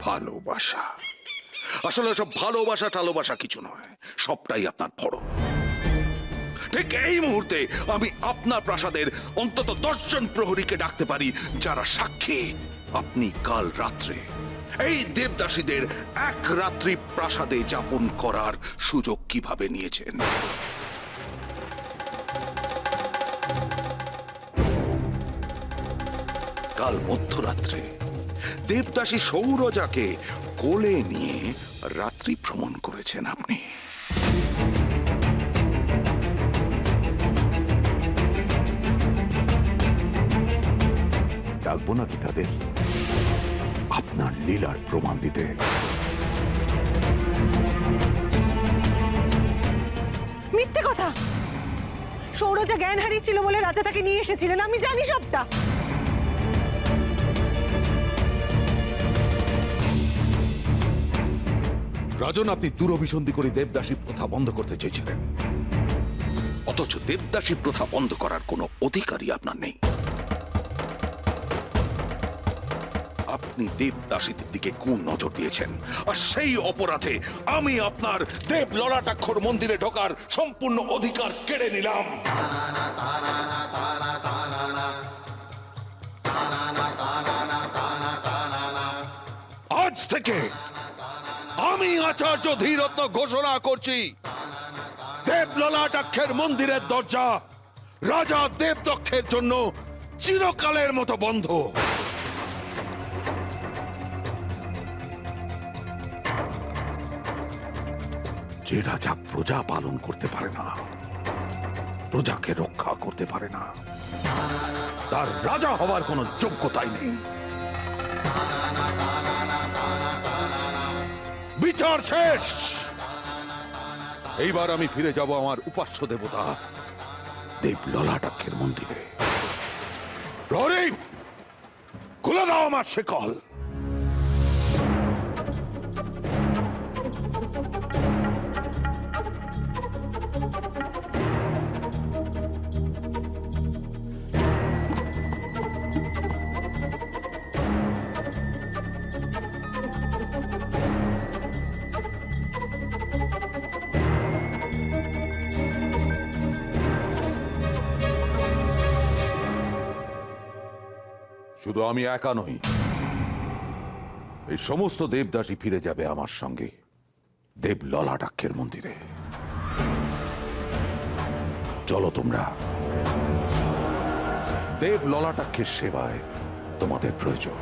ভালোবাসা আসলে সব ভালোবাসা টালোবাসা কিছু নয়, সবটাই আপনার ফড়ন। ঠিক এই মুহূর্তে আমি আপনার প্রাসাদের অন্তত 10 জন প্রহরীকে ডাকতে পারি, যারা সাক্ষী আপনি কাল রাত্রে এই দেবদাসীদের এক রাত্রি প্রাসাদে যাপন করার সুযোগ কিভাবে নিয়েছেন। কাল মধ্যরাত্রে দেবদাসী সৌরজাকে কোলে নিয়ে রাত্রি ভ্রমণ করেছেন আপনি। ডাকবো নাকি তাদের আপনার লীলার প্রমাণ দিতে? মিথ্যে কথা। সৌরজা জ্ঞান হারিয়েছিল বলে রাজা তাকে নিয়ে এসেছিলেন, আমি জানি সবটা। রাজন, আপনি দুরভিসন্ধি করে দেবদাসী প্রথা বন্ধ করতে চেয়েছিলেন, অথচ দেবদাসী প্রথা বন্ধ করার কোনো অধিকারই আপনার নেই। আপনি দেবদাসীদের দিকে কোন নজর দিয়েছেন, আর সেই অপরাধে আমি আপনার দেব ললাটাক্ষর মন্দিরে ঢোকার সম্পূর্ণ অধিকার কেড়ে নিলাম। আজ থেকে আমি আচার্য ধীরত্ন ঘোষণা করছি, দেব ললাটাক্ষের মন্দিরের দরজা রাজা দেবদক্ষের জন্য চিরকালের মতো বন্ধ। যে রাজা প্রজা পালন করতে পারে না, প্রজাকে রক্ষা করতে পারে না, তার রাজা হওয়ার কোনো যোগ্যতাই নেই। বিচার শেষ। এইবার আমি ফিরে যাব আমার উপাস্য দেবতা দেব ললাটাক্ষের মন্দিরে। প্রহরী, খুলে দাও আমার শেকল। শুধু আমি একা নই, এই সমস্ত দেবদাসী ফিরে যাবে আমার সঙ্গে দেব ললাটাক্ষের মন্দিরে। চলো তোমরা, দেব ললাটাক্ষের সেবায় তোমাদের প্রয়োজন।